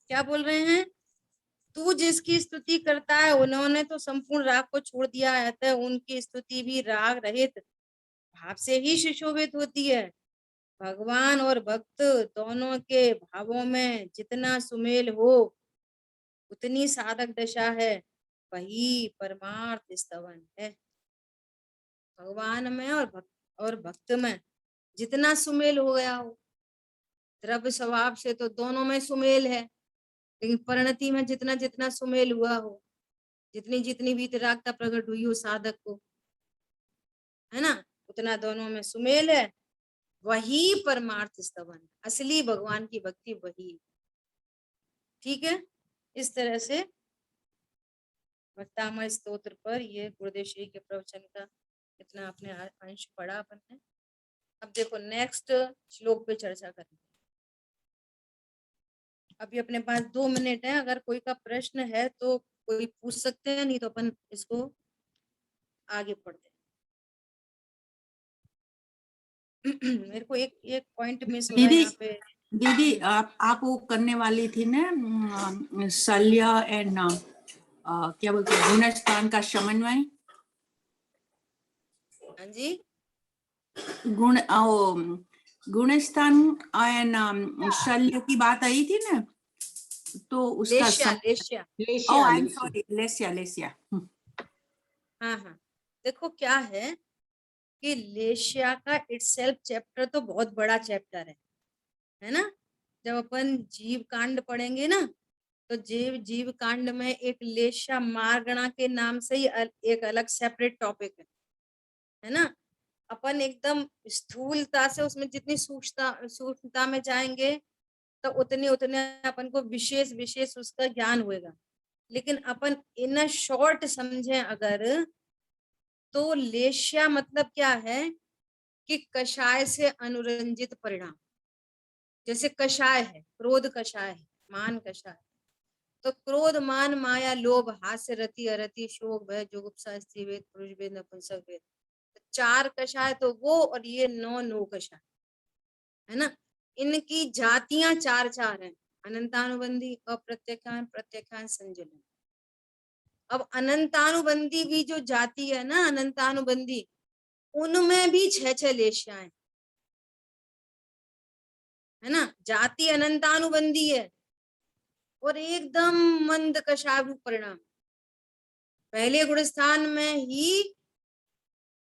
क्या बोल रहे हैं? तू जिसकी स्तुति करता है उन्होंने तो संपूर्ण राग को छोड़ दिया है, अतः उनकी स्तुति भी राग रहित भाव से ही सुशोभित होती है। भगवान और भक्त दोनों के भावों में जितना सुमेल हो उतनी साधक दशा है, वही परमार्थ स्तवन है। भगवान में और भक्त में जितना सुमेल हो गया हो, द्रव्य स्वभाव से तो दोनों में सुमेल है, लेकिन परिणति में जितना जितना सुमेल हुआ हो, जितनी जितनी वीतरागता प्रकट हुई हो साधक को, है ना, उतना दोनों में सुमेल है। वही परमार्थ स्तवन, असली भगवान की भक्ति वही। ठीक है, इस तरह से भक्तामय स्तोत्र पर ये गुरुदेव श्री के प्रवचन का इतना अपने अंश पढ़ा अपन ने। अब देखो नेक्स्ट श्लोक पे चर्चा करेंगे। अभी अपने पास 2 मिनट है, अगर कोई का प्रश्न है तो कोई पूछ सकते हैं, नहीं तो अपन इसको आगे पढ़ते हैं। मेरे को एक पॉइंट मिस हो रहा है यहाँ पे। दीदी आप वो करने वाली थी ना शल्य एंड क्या बोलते हैं गुणस्थान का समन्वय। हाँ जी, गुणस्थान एंड शल्य की बात आई थी ना, तो उसका लेश्या। ओह आई एम सॉरी, लेस्या। हाँ हाँ, देखो क्या है कि लेश्या का इटसेल्फ चैप्टर तो बहुत बड़ा चैप्टर है ना। जब अपन जीव कांड पढ़ेंगे ना, तो जीव कांड में एक लेश्या मारगणा के नाम से ही एक अलग सेपरेट टॉपिक है ना। अपन एकदम स्थूलता से उसमें जितनी सूक्ष्मता में जाएंगे तो उतने अपन को विशेष विशेष उसका ज्ञान होगा। लेकिन अपन इन शॉर्ट समझे अगर, तो लेश्या मतलब क्या है कि कषाय से अनुरंजित परिणाम। जैसे कषाय है, क्रोध कषाय है, मान कषाय, तो क्रोध मान माया लोभ हास्य रति अरति शोक भय जुगुप्सा स्त्री वेद पुरुष वेद नपुंसक वेद, 4 कषाय तो वो, और ये 9 कषाय है ना। इनकी जातियां 4 हैं, अनंतानुबंधी, अप्रत्यक्षान, प्रत्यक्षान, संजलन। अब अनंतानुबंधी भी जो जाति है ना, अनंतानुबंधी, उनमें भी 6 लेश्याएं है ना। जाति अनंतानुबंधी है और एकदम मंद कषाय परिणाम। पहले गुण स्थान में ही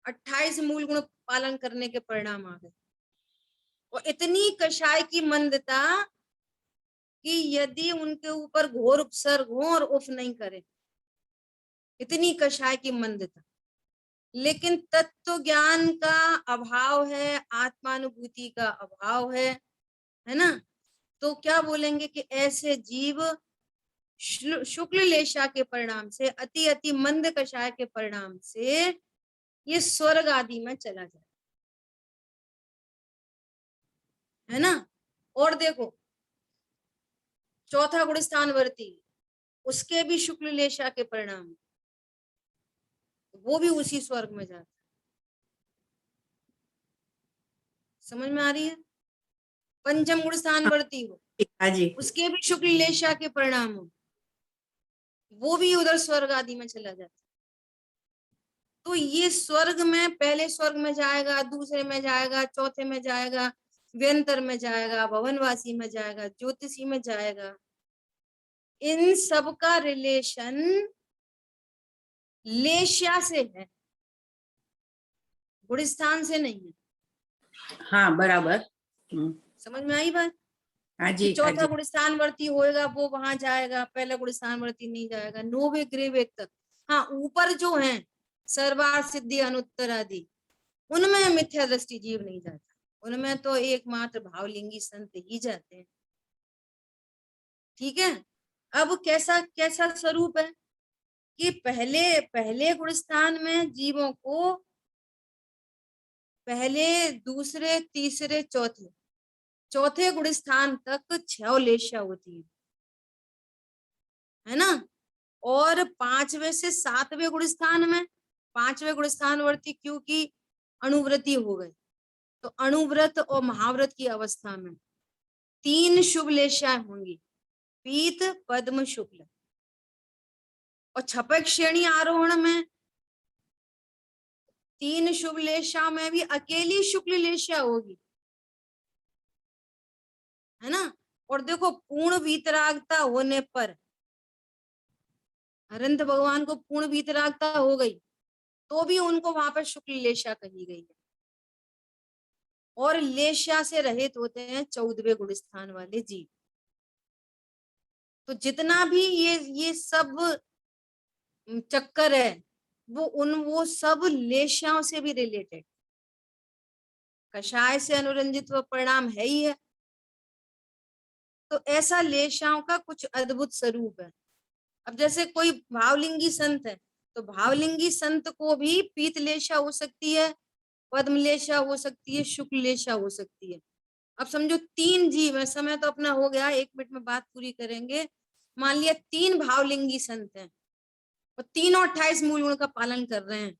28 मूल गुण पालन करने के परिणाम आ गए, और इतनी कषाय की मंदता कि यदि उनके ऊपर घोर उपसर्ग हो और उफ नहीं करे, इतनी कषाय की मंदता। लेकिन तत्व ज्ञान का अभाव है, आत्मानुभूति का अभाव है ना। तो क्या बोलेंगे कि ऐसे जीव शुक्ल लेशा के परिणाम से, अति अति मंद कषाय के परिणाम से ये स्वर्ग आदि में चला जाए, है ना। और देखो चौथा गुण स्थानवर्ती, उसके भी शुक्ल लेशा के परिणाम, वो भी उसी स्वर्ग में जाता है। समझ में आ रही है। पंचम गुण स्थानवर्ती हो, हाँ जी, उसके भी शुक्ल लेशा के परिणाम हो, वो भी उधर स्वर्ग आदि में चला जाता है। तो ये स्वर्ग में, पहले स्वर्ग में जाएगा, दूसरे में जाएगा, चौथे में जाएगा, व्यंतर में जाएगा, भवनवासी में जाएगा, ज्योतिषी में जाएगा, इन सब का रिलेशन लेशा से है, गुणस्थान से नहीं है। हाँ बराबर। समझ में आई बात। हाँ कि जी, हाँ चौथा जी, गुण स्थानवर्ती होएगा वो वहां जाएगा, पहला गुण स्थानवर्ती नहीं जाएगा, नोवे ग्रेवेक तक। हाँ, ऊपर जो है सर्वार्थ सिद्धि अनुत्तर आदि, उनमें मिथ्या दृष्टि जीव नहीं जाता, उनमें तो एकमात्र भावलिंगी संत ही जाते हैं। ठीक है। अब कैसा कैसा स्वरूप है कि पहले पहले गुणस्थान में जीवों को पहले, दूसरे, तीसरे, चौथे, चौथे गुणस्थान तक 6 लेशा होती है ना। और 5वें से 7वें गुणस्थान में, 5वें गुणस्थानवर्ती क्योंकि अणुव्रती हो गए, तो अणुव्रत और महाव्रत की अवस्था में 3 शुभ लेशाएं होंगी, पीत, पद्म, शुक्ल। और छपक श्रेणी आरोहण में 3 शुभ लेशा में भी अकेली शुक्ल लेशा होगी, है ना। और देखो पूर्ण वीतरागता होने पर, अनंत भगवान को पूर्ण वीतरागता हो गई तो भी उनको वहां पर शुक्ल लेशा कही गई है। और लेशा से रहित होते हैं 14वें गुणस्थान वाले जीव। तो जितना भी ये सब चक्कर है, वो सब लेशाओं से भी रिलेटेड, कषाय से अनुरंजित वो परिणाम है ही है। तो ऐसा लेशाओं का कुछ अद्भुत स्वरूप है। अब जैसे कोई भावलिंगी संत है, तो भावलिंगी संत को भी पीत लेशा हो सकती है, पद्म लेशा हो सकती है, शुक्ल लेशा हो सकती है। अब समझो 3 जीव है, समय तो अपना हो गया, 1 मिनट में बात पूरी करेंगे। मान लिया 3 भावलिंगी संत हैं और तीनों 28 मूल गुण का पालन कर रहे हैं।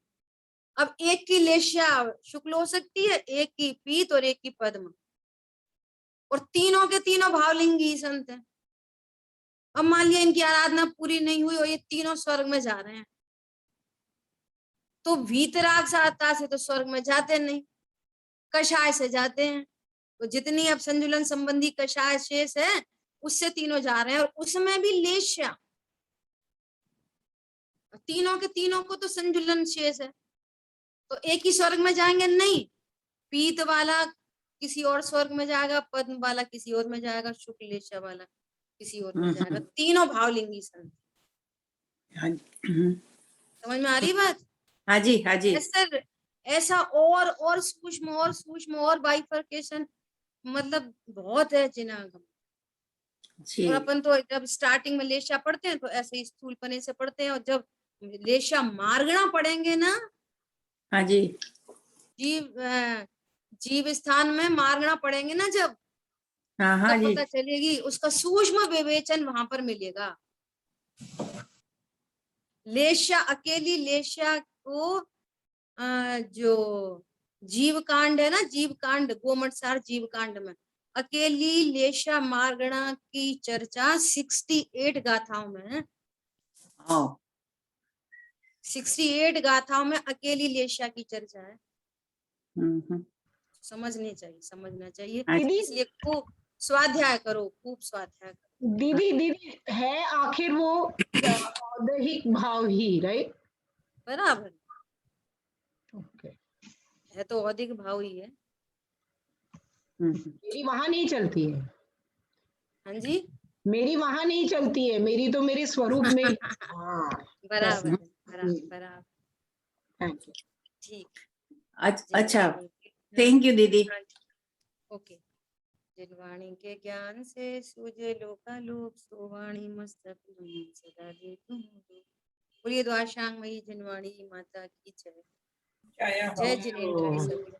अब एक की लेशा शुक्ल हो सकती है, एक की पीत और एक की पद्म, और तीनों के तीनों भावलिंगी संत हैं। अब मान लिया इनकी आराधना पूरी नहीं हुई और ये तीनों स्वर्ग में जा रहे हैं, तो वीतराग साधता से तो स्वर्ग में जाते नहीं, कषाय से जाते हैं। तो जितनी अब संजुलन संबंधी कषाय शेष है उससे तीनों जा रहे हैं, और उसमें भी लेशा, तीनों के तीनों को तो संजुलन शेष है, तो एक ही स्वर्ग में जाएंगे नहीं, पीत वाला किसी और स्वर्ग में जाएगा, पद्म वाला किसी और में जाएगा, शुक्ल लेशा वाला किसी और में जाएगा, तीनों भावलिंगी संत। हाँ जी, समझ में आ रही बात। हाँ जी, हाँ जी, ऐसा और सूक्ष्म और बाइफरकेशन, मतलब बहुत है जिनागम। जी, और अपन तो जब स्टार्टिंग में लेशा पढ़ते हैं तो ऐसे ही स्थूलपने से पढ़ते हैं, और जब लेशा मार्गना पढ़ेंगे ना, हाँ जी, जीव स्थान में मार्गना पढ़ेंगे ना जब, हाँ, हाँ तब जी, पता चलेगी, उसका सूक्ष्म विवेचन वहां पर मिलेगा। लेशा, अकेली लेशा को जो जीव कांड है ना, जीव कांड, गोमटसार जीव कांड में अकेली लेशा मार्गणा की चर्चा 68 गाथाओं में है। 68 गाथाओं में अकेली लेशा की चर्चा है। समझना चाहिए, हाँ जी। इसलिए खूब स्वाध्याय करो, खूब स्वाध्याय करो। दीदी है आखिर वो औदैहिक भाव ही, राइट? बराबर ओके। है, तो अधिक भाव ही है। मेरी वहां नहीं चलती है, हाँ जी, मेरी वहां नहीं चलती है, मेरी तो मेरे स्वरूप में ही। हाँ, बराबर है, हम्म, बराबर। Thank you. ठीक। अच्छा, हाँ, थैंक यू दीदी। हाँ, ओके। जिनवाणी के ज्ञान से सूझे लोकालोक, सो वाणी मस्तक नमन सदा दे तुम लोग। बोलिए द्वाशांग मई जिनवाणी माता की जय। जय जिनेन्द्र सभी।